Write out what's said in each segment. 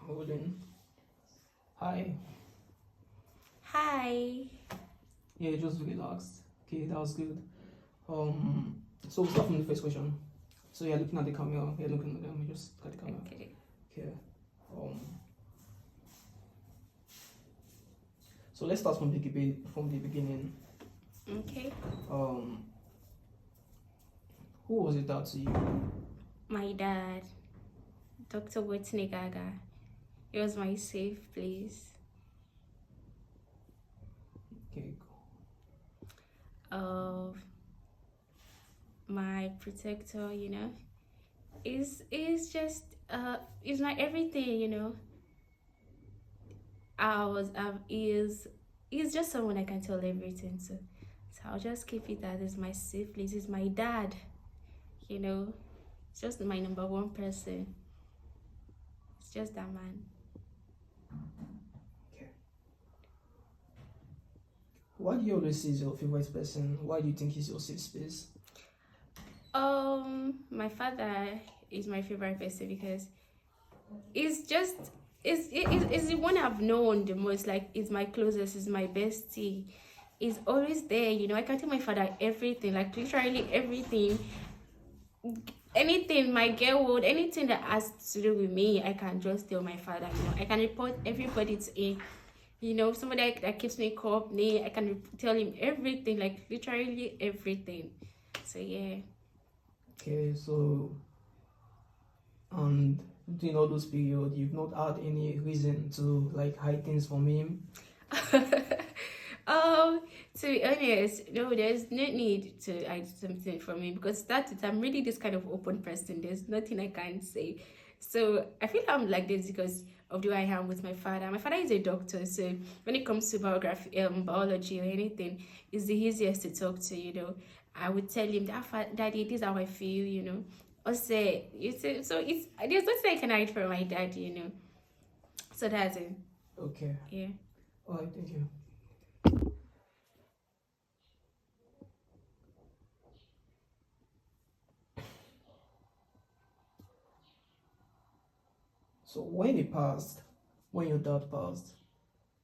Holding. Hi. Hi. Yeah, just relaxed. Okay, that was good. So we'll start from the first question. So you're looking at the camera. You're looking at them. Just look at the camera. Okay. Okay. Um. So let's start from the beginning. Okay. Um. Who was it that to you? My dad, Dr. Whitney Gaga. It was my safe place. Okay. My protector, is my everything. He's just someone I can tell everything to. So I'll just keep it that is my safe place. He's my dad, you know. It's just my number one person. It's just that man. Okay. Why do you always say he's your favorite person? Why do you think he's your safe space? My father is my favorite person because it's just it's the one I've known the most. Like, it's my closest, it's my bestie. He's always there. I can tell my father everything, like literally everything. Anything my girl would, anything that has to do with me, I can just tell my father. I can report everybody to him. Somebody that keeps me company, I can tell him everything, like literally everything. So yeah. Okay, so and during all those periods, you've not had any reason to like hide things from him. To be honest, no, there's no need to hide something from me because I'm really this kind of open person. There's nothing I can't say. So I feel I'm like this because of the way I am with my father. My father is a doctor, so when it comes to biology or anything, it's the easiest to talk to. I would tell him that, Daddy, this is how I feel. Or say, so there's nothing I can hide from my dad. So that's it. Okay. Yeah. All right, thank you. So when your dad passed,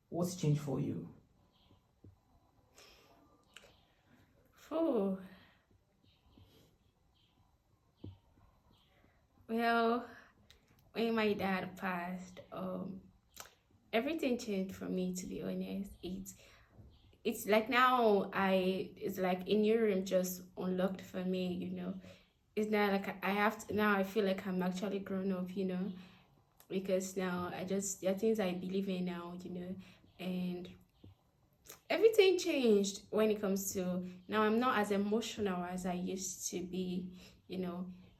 what's changed for you? Oh, well, when my dad passed, everything changed for me, to be honest. It's like now it's like a new room just unlocked for me. It's not like I have to now. I feel like I'm actually grown up. Because now there are things I believe in now. And everything changed when it comes to now. I'm not as emotional as I used to be.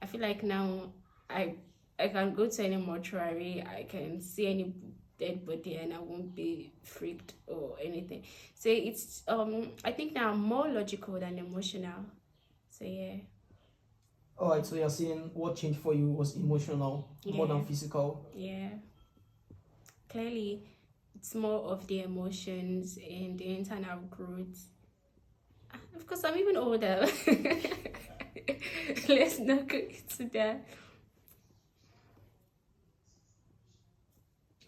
I feel like now I I can go to any mortuary, I can see any dead body and I won't be freaked or anything. So it's I think now I'm more logical than emotional. So yeah. All right, so you're saying what changed for you was emotional more Yeah. than physical. Yeah. Clearly it's more of the emotions and the internal growth. Of course I'm even older. Let's not go into that.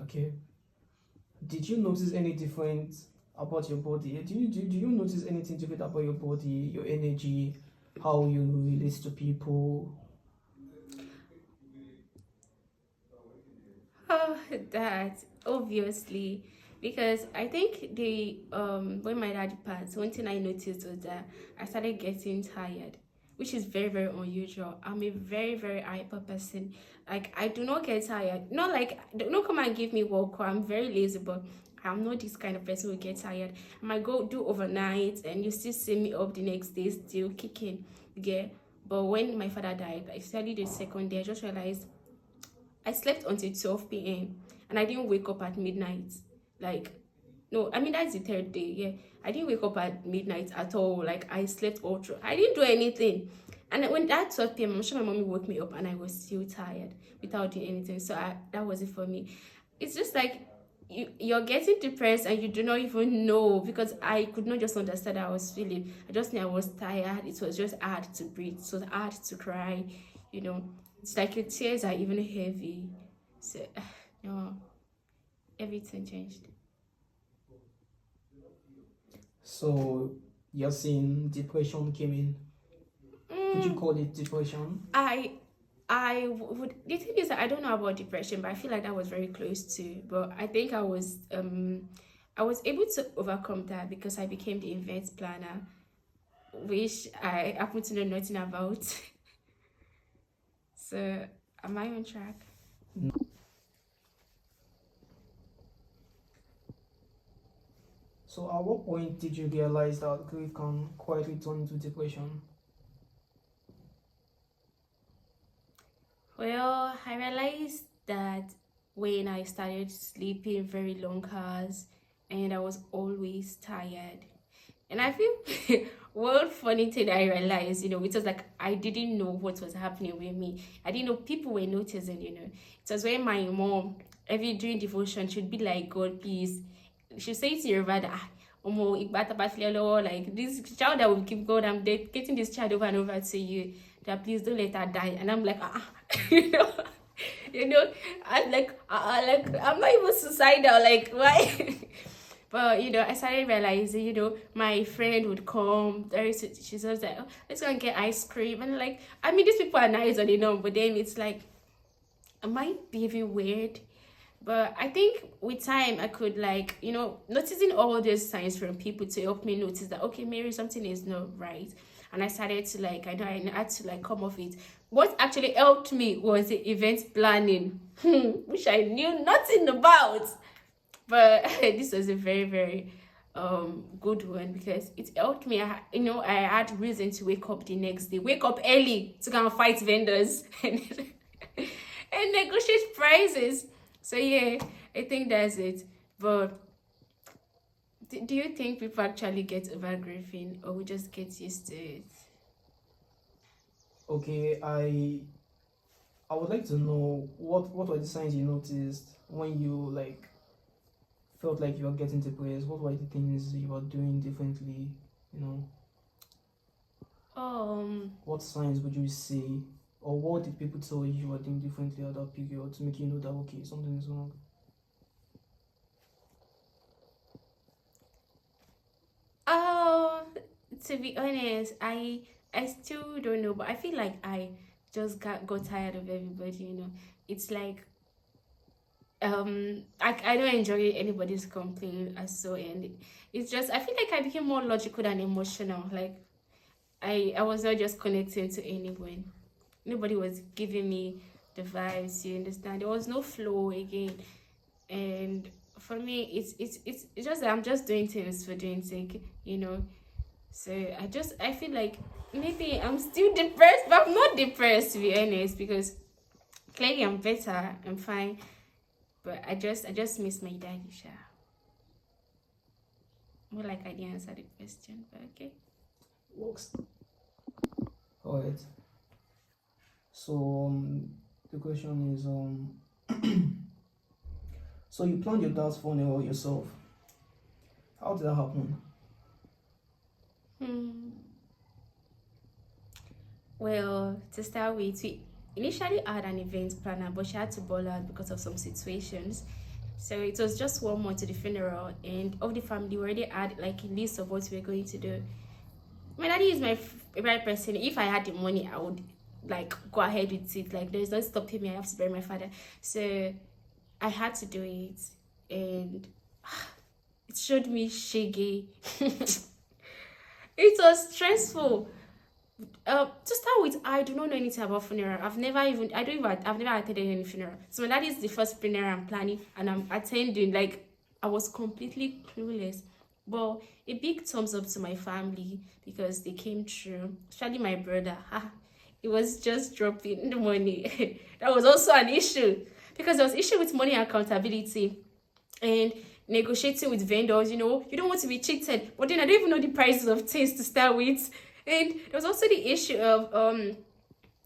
Okay. Did you notice any difference about your body? Do you notice anything different about your body, your energy, how you relate to people? Oh, that obviously, because I think the when my dad passed, one thing I noticed was that I started getting tired, which is very very unusual. I'm a very very hyper person. Like, I do not get tired. Not like, don't come and give me work. Or I'm very lazy, but I'm not this kind of person who gets tired. I might go do overnight, and you still see me up the next day still kicking. Yeah. But when my father died, especially the second day, I just realized I slept until 12 p.m. and I didn't wake up at midnight. Like, no, I mean, that's the third day. Yeah. I didn't wake up at midnight at all. Like, I slept all through. I didn't do anything. And when that 12 p.m., I'm sure my mommy woke me up and I was still tired without doing anything. So that was it for me. It's just like you're getting depressed and you do not even know, because I could not just understand how I was feeling. I just knew I was tired. It was just hard to breathe. It was hard to cry. You know, it's like your tears are even heavy. So no, everything changed. So you're saying depression came in. Could you Mm, call it depression? would, the thing is that I don't know about depression, but I feel like that was very close to. But I think I was able to overcome that because I became the event planner, which I happen to know nothing about. So am I on track? So at what point did you realize that grief can quietly turn into depression? Well, I realized that when I started sleeping very long hours and I was always tired. And I feel one funny thing I realized, it was like I didn't know what was happening with me. I didn't know people were noticing. It was when my mom, every during devotion, she'd be like, God, please. She'd say to your brother, Omo, like this child that will keep going, I'm getting this child over and over to you. That please don't let her die. And I'm like, you know, I'm like, I'm not even suicidal. Like, why? But I started realizing, my friend would come. She says like, oh, let's go and get ice cream, and like, I mean, these people are nice and but then it's like, am I behaving weird? But I think with time I could like, noticing all these signs from people to help me notice that okay, Mary, something is not right. And I started to like, I know I had to like come off it. What actually helped me was the event planning, which I knew nothing about. But this was a very, very good one because it helped me. I had reason to wake up the next day, wake up early to go and fight vendors and negotiate prices. So yeah, I think that's it. But do you think people actually get over grieving, or we just get used to it? Okay, I would like to know what were the signs you noticed when you like felt like you were getting depressed. What were the things you were doing differently? You know, what signs would you see, or what did people tell you were doing differently at that period to make you know that okay, something is wrong? Oh, to be honest, I still don't know, but I feel like I just got tired of everybody. It's like I don't enjoy anybody's complaint as so, and it's just I feel like I became more logical than emotional. Like I was not just connecting to anyone. Nobody was giving me the vibes, you understand? There was no flow again. And for me it's just that I'm just doing things for doing sake. So I feel like maybe I'm still depressed, but I'm not depressed to be honest, because clearly I'm better, I'm fine. But I just miss my daddy, Sha. More like I didn't answer the question, but okay. Works. All right. So the question is so you planned your dad's funeral yourself. How did that happen? Well, to start with, we initially had an event planner, but she had to ball out because of some situations. So it was just 1 month to the funeral, and of the family we already had like a list of what we were going to do. My daddy is my favorite person. If I had the money, I would like go ahead with it. Like there's no stopping me. I have to bury my father. So I had to do it, and it showed me shaggy. It was stressful. To start with, I do not know anything about funeral. I've never attended any funeral. So my dad is the first funeral I'm planning and I'm attending. Like I was completely clueless. But a big thumbs up to my family because they came through. Especially my brother. It was just dropping the money. That was also an issue because there was issue with money accountability and negotiating with vendors. You don't want to be cheated, but then I don't even know the prices of things to start with. And there was also the issue of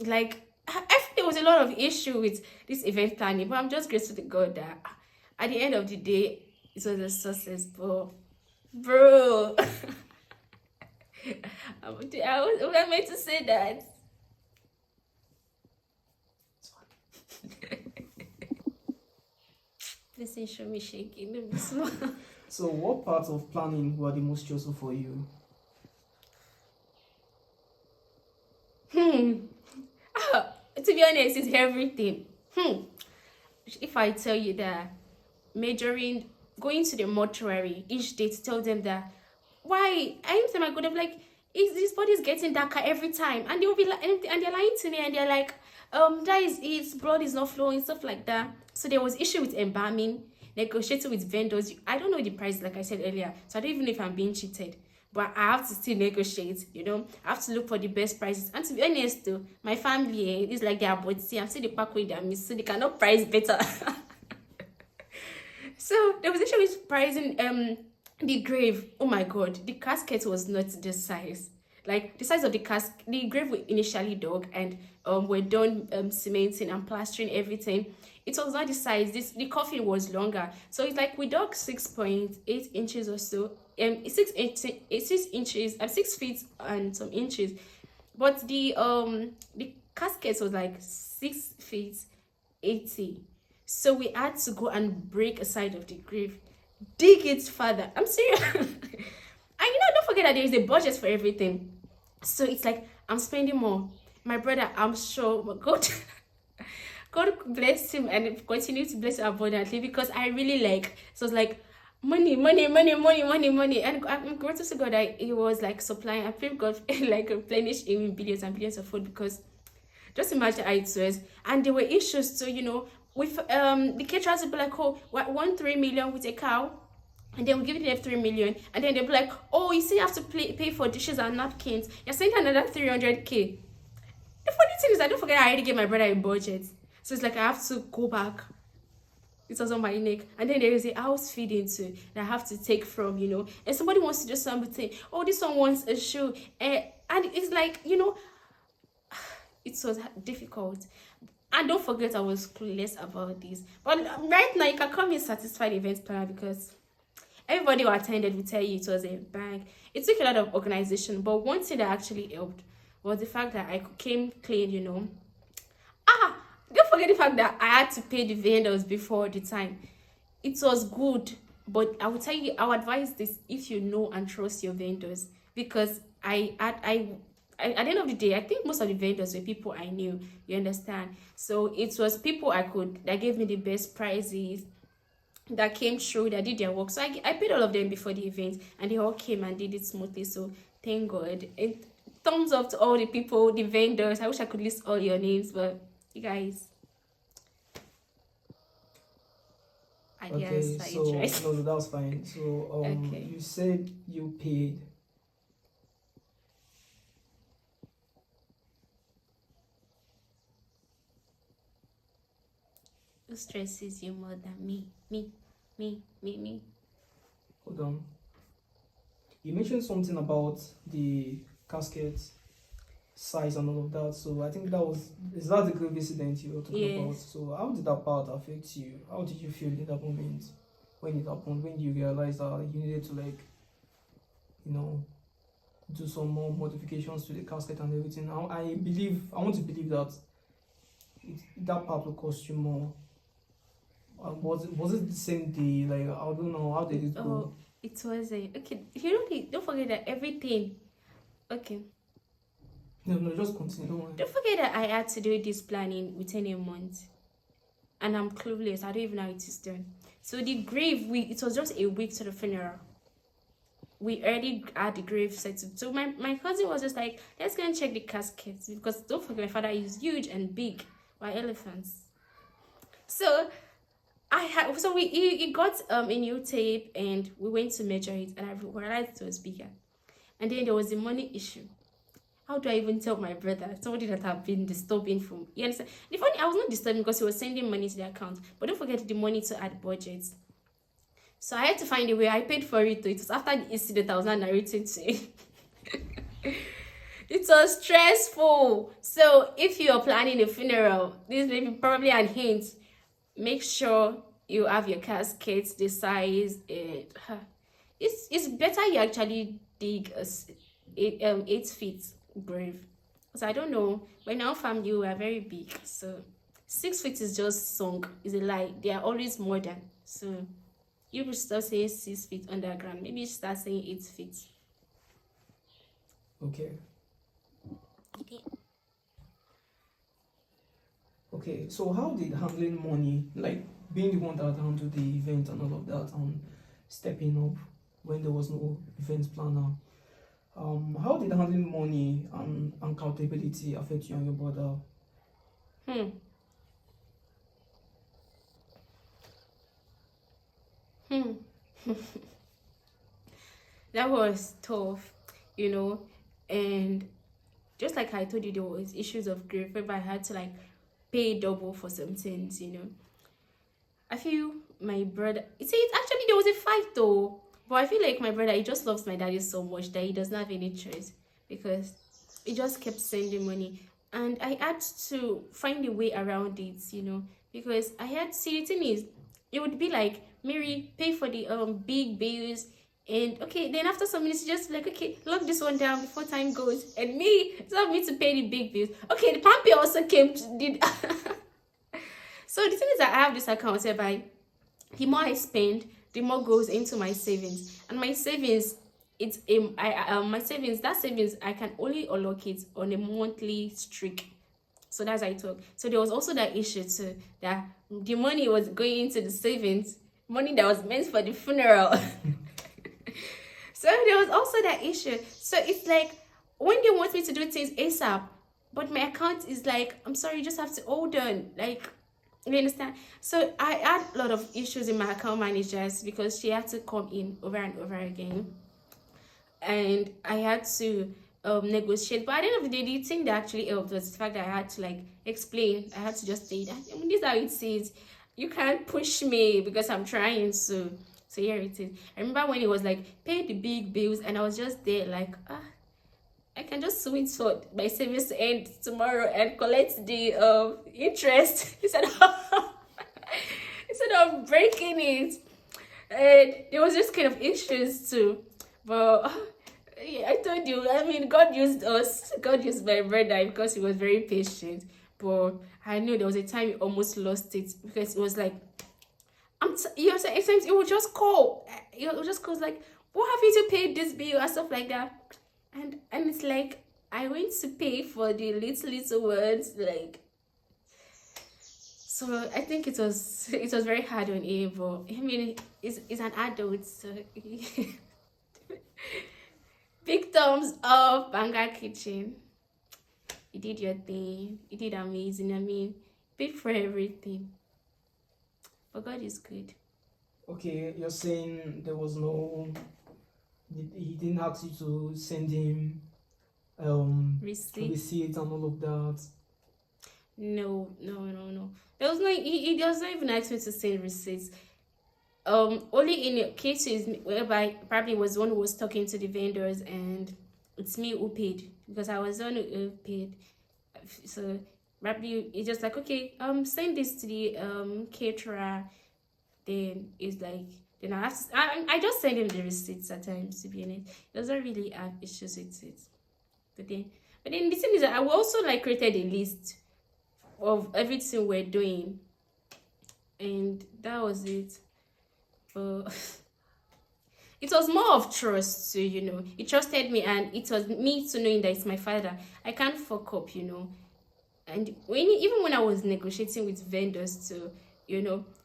like I think there was a lot of issue with this event planning, but I'm just grateful to God that at the end of the day it was a success. But bro, I was meant to say that. Listen, show me shaking. Let me smile. So, what parts of planning were the most stressful for you? To be honest, it's everything. If I tell you that measuring, going to the mortuary each day to tell them that why anytime I go, they're like, is this body's getting darker every time, and they'll be like, and they're lying to me, and they're like, that is his blood is not flowing, stuff like that. So there was issue with embalming, negotiating with vendors. I don't know the price, like I said earlier, so I don't even know if I'm being cheated. But I have to still negotiate, I have to look for the best prices. And to be honest, though, my family is like they are but see, I'm still the pack with them, so they cannot price better. So there was issue with pricing the grave. Oh my god, the casket was not this size. Like the size of the casket, the grave we initially dug and we're done cementing and plastering everything. It was not the size. The coffin was longer, so it's like we dug 6.8 inches or so. 6 inches, 6 feet and some inches, but the casket was like 6 feet 80. So we had to go and break a side of the grave, dig it further. I'm serious. And don't forget that there is a budget for everything. So it's like I'm spending more. My brother, I'm sure, but God, God bless him and continue to bless him abundantly, because I really so it's like money. And I'm grateful to God that he was like supplying. I pray God like replenish him in billions and billions of food, because just imagine how it was. And there were issues too, with the caterers would be like, oh, what, 3 million with a cow, and then we give them 3 million, and then they'll be like, oh, you see, you have to pay for dishes and napkins. You're sending another 300k. The funny thing is, I don't forget I already gave my brother a budget, so it's like I have to go back. It was on my neck. And then there is a house feeding too that I have to take from, and somebody wants to do something. Oh, this one wants a shoe, and it's like, it was difficult. And don't forget, I was clueless about this. But right now, you can call me a satisfied event planner, because everybody who attended will tell you it was a bang. It took a lot of organization, but one thing that actually helped was the fact that I came clean, Don't forget the fact that I had to pay the vendors before the time. It was good, but I will tell you, I would advise this if you know and trust your vendors, because at the end of the day, I think most of the vendors were people I knew, you understand? So it was people that gave me the best prices, that came through, that did their work. So I paid all of them before the event, and they all came and did it smoothly. So thank God. And thumbs up to all the people, the vendors. I wish I could list all your names, but you guys. Okay, so no, that was fine. So okay. You said you paid. Who stresses you more than me? Me. Hold on. You mentioned something about the casket size and all of that. So I think is that the grave incident you were talking about? So how did that part affect you? How did you feel in that moment when it happened? When you realized that you needed to do some more modifications to the casket and everything? I want to believe that that part will cost you more. Was it the same day? Like, I don't know, how did it go? Oh, it was okay. Don't forget that everything. Okay. No, just continue. Don't forget that I had to do this planning within a month, and I'm clueless. I don't even know how it is done. So the grave, it was just a week to the funeral. We already had the grave set up. So my cousin was just like, let's go and check the caskets, because don't forget, my father is huge and big, like elephants. So he got a new tape, and we went to measure it, and I realized it was bigger. And then there was the money issue. How do I even tell my brother, somebody that I've been disturbing from? You understand? The funny, I was not disturbing because he was sending money to the account, but don't forget the money to add budgets. So I had to find a way. I paid for it. It was after the incident I was not narrating to you. It was stressful. So if you're planning a funeral, this may be probably an hint. Make sure you have your casket, the size. It's better you actually dig 8 feet grave. So I don't know. But in our family, we are very big. So 6 feet is just sunk. Is a lie. They are always more than. So you should start saying 6 feet underground. Maybe you should start saying 8 feet. Okay. Okay, so how did handling money, like being the one that handled the event and all of that, and stepping up when there was no event planner, how did handling money and accountability affect you and your brother? Hmm. Hmm. That was tough, and just like I told you, there was issues of grief whereby I had to like pay double for some things. I feel my brother, it's actually there was a fight though, but I feel like my brother, he just loves my daddy so much that he does not have any choice because he just kept sending money, and I had to find a way around it, because I had see the thing is, it would be like, Mary, pay for the big bills, and okay, then after some minutes, just like, okay, lock this one down before time goes, and me, it's not me to pay the big bills. Okay, the pumpy also came to did. So the thing is that I have this account whereby the more I spend, the more goes into my savings, and my savings, my savings, that savings I can only allocate on a monthly streak. So that's how I talk. So there was also that issue too, that the money was going into the savings, money that was meant for the funeral. So there was also that issue. So it's like when they want me to do things ASAP, but my account is like, I'm sorry, you just have to hold on. Like, you understand? So I had a lot of issues in my account managers because she had to come in over and over again. And I had to negotiate. But at the end of the day, the thing that actually helped was the fact that I had to like explain. I had to just say that, this is how it is. You can't push me because I'm trying to. So here it is. I remember when it was like, pay the big bills, and I was just there like, I can just switch for my savings to end tomorrow and collect the interest instead of breaking it. And there was this kind of issues too. But yeah, I told you, I mean, God used us. God used my brother because he was very patient. But I knew there was a time he almost lost it because it was like, sometimes it would just call. It would just call like, what have you to pay this bill and stuff like that. And it's like, I went to pay for the little words, like. So I think it was very hard on him, but I mean, he's an adult, so. Big thumbs up, Banga Kitchen. You did your thing. You did amazing. I mean, paid for everything. But God is good. Okay, you're saying there was no. He didn't ask you to send him receipts and all of that. No. There was no. He does not even ask me to send receipts. Only in cases whereby probably was one who was talking to the vendors and it's me who paid because I was the one who paid. So probably it's just like, okay, send this to the caterer. Then it's like, then I just send him the receipts at times, to be honest. He doesn't really have issues with it. But then the thing is that I also like created a list of everything we're doing, and that was it. But it was more of trust. So he trusted me, and it was me to knowing that it's my father. I can't fuck up, And even when I was negotiating with vendors too,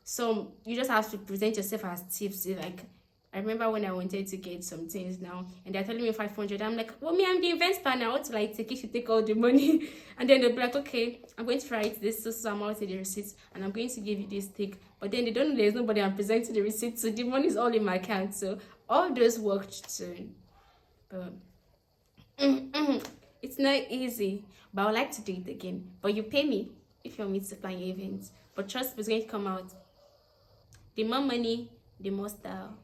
so you just have to present yourself as tips. Like, I remember when I wanted to get some things now, and they're telling me 500. I'm like, well, me, I'm the event planner. What will I take if you take all the money? And then they'll be like, okay, I'm going to write this so amount of the receipts, and I'm going to give you this thing. But then they don't know there's nobody I'm presenting the receipt, so the money is all in my account. So all those worked too. But it's not easy. But I would like to do it again. But you pay me if you want me to plan your events. But trust me, it's going to come out. The more money, the more style.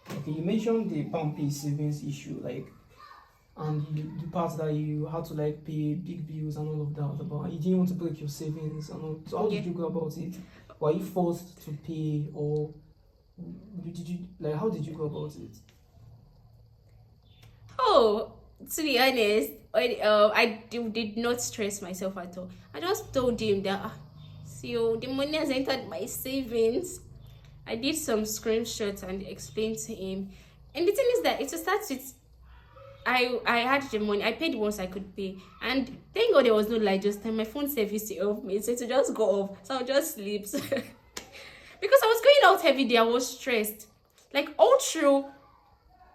Okay, you mentioned the pumpy savings issue, and the part that you had to pay big bills and all of that, but you didn't want to break your savings and all. So how did you go about it? Were you forced to pay, or did you how did you go about it? Oh, To be honest, did not stress myself at all. I just told him that, see, oh, the money has entered my savings. I did some screenshots and explained to him. And the thing is that it starts with, I had the money. I paid once I could pay, and thank God there was no light just time. My phone service to help me, so to just go off, so I'll just sleep. Because I was going out every day, I was stressed. Like all through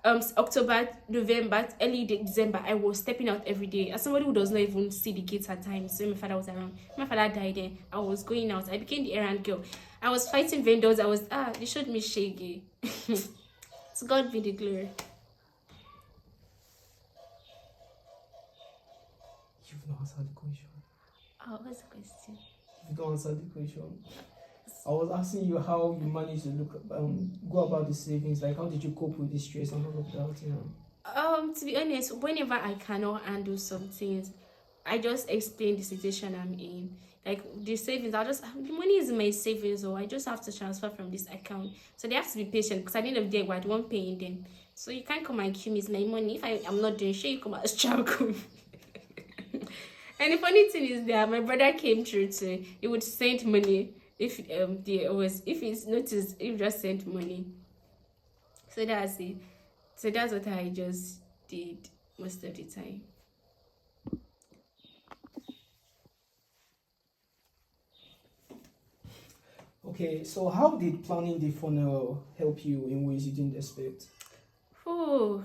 October, November, early December, I was stepping out every day. As somebody who does not even see the gates at times, so my father was around. My father died then. I was going out. I became the errand girl. I was fighting vendors. They showed me shaggy. To God be the glory. You've not answered the question. Oh, what's the question? You've not answered the question. I was asking you how you managed to go about the savings. Like, how did you cope with the stress and all of that? To be honest, whenever I cannot handle some things, I just explain the situation I'm in. Like the savings, the money is in my savings, or I just have to transfer from this account. So they have to be patient, because at the end of the day, we're the one paying them. So you can't come and accuse me, it's my money. If I'm not doing shit, you come and struggle. And the funny thing is that my brother came through too. He would send money if it's noticed, he just sent money. So that's it. So that's what I just did most of the time. Okay, so how did planning the funnel help you in ways you didn't expect? Oh,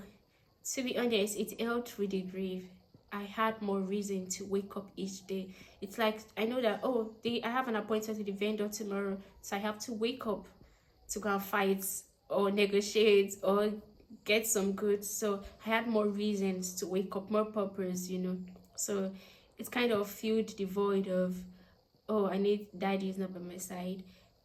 to be honest, it helped with the grief. I had more reason to wake up each day. It's like I know that I have an appointment with the vendor tomorrow, so I have to wake up to go and fight or negotiate or get some goods. So I had more reasons to wake up, more purpose, So it's kind of filled the void of, I need daddy is not by my side.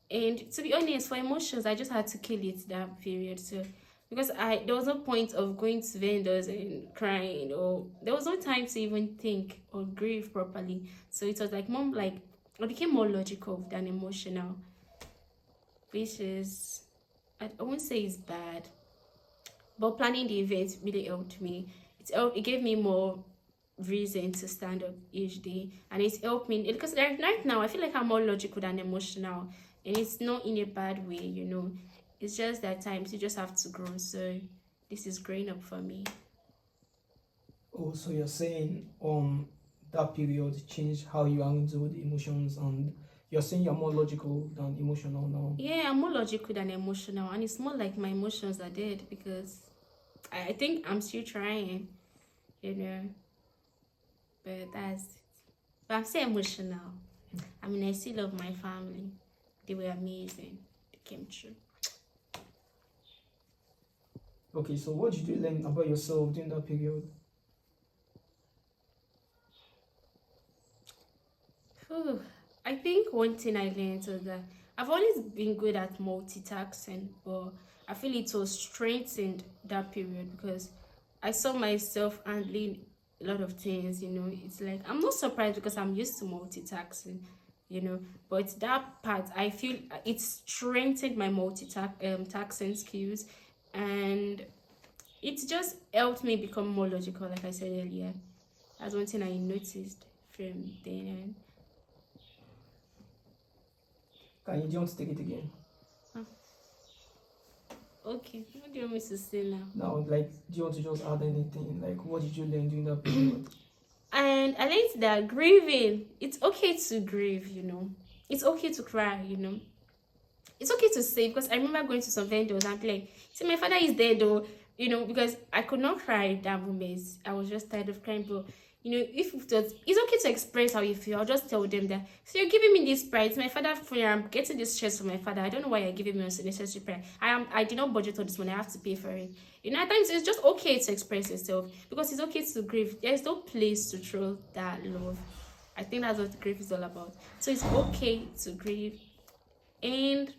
And to be honest, for emotions, I just had to kill it that period. So because there was no point of going to vendors and crying, or there was no time to even think or grieve properly. So it was like I became more logical than emotional, which is, I won't say it's bad, but planning the event really helped me. It gave me more reason to stand up each day, and it helped me because right now I feel like I'm more logical than emotional, and it's not in a bad way. It's just that times you just have to grow. So this is growing up for me. Oh, so you're saying that period changed how you handle the emotions, and you're saying you're more logical than emotional now? Yeah, I'm more logical than emotional, and it's more like my emotions are dead because I think I'm still trying, but but I'm still emotional. I mean, I still love my family. They were amazing. They came true. Okay, so what did you learn about yourself during that period? I think one thing I learned was that I've always been good at multitasking, but I feel it was strengthened that period because I saw myself handling a lot of things. It's like I'm not surprised because I'm used to multitasking, but that part I feel it strengthened my multitasking skills, and it just helped me become more logical, like I said earlier. That's one thing I noticed from then. Do you want to take it again? Okay, what do you want me to say now? Now, do you want to just add anything? Like, what did you learn during that period? And I learned that grieving, it's okay to grieve, It's okay to cry, It's okay to say, because I remember going to some vendors and be like, see, my father is dead though, because I could not cry that moment. I was just tired of crying, but if it's okay to express how you feel. I'll just tell them that, so you're giving me this pride. It's my father funeral. I'm getting this stress from my father. I don't know why you're giving me unnecessary pride. I did not budget all this money. I have to pay for it. At times it's just okay to express yourself because it's okay to grieve. There's no place to throw that love. I think that's what grief is all about. So it's okay to grieve and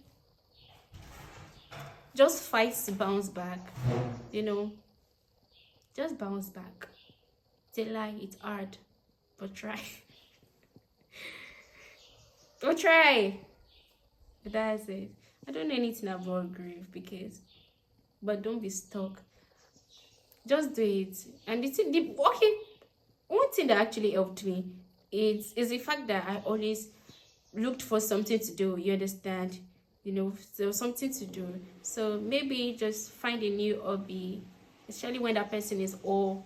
just fight to bounce back. Just bounce back. It's hard, but try. But try. But that's it. I don't know anything about grief but don't be stuck. Just do it. And okay, one thing that actually helped me is the fact that I always looked for something to do. You understand? So something to do. So maybe just find a new hobby, especially when that person is all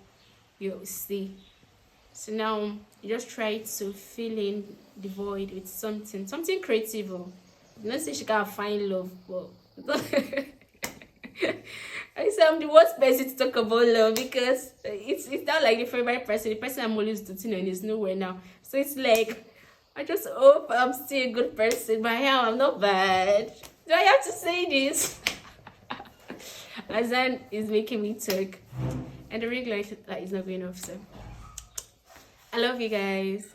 you see. So now you just try to fill in the void with something creative. Not say she can't find love, but I say I'm the worst person to talk about love because it's not like the favorite person. The person I'm always dating on is nowhere now. So it's like I just hope I'm still a good person, but yeah, I'm not bad. Do I have to say this? Azan is making me talk, and the ring light is not going off. So I love you guys.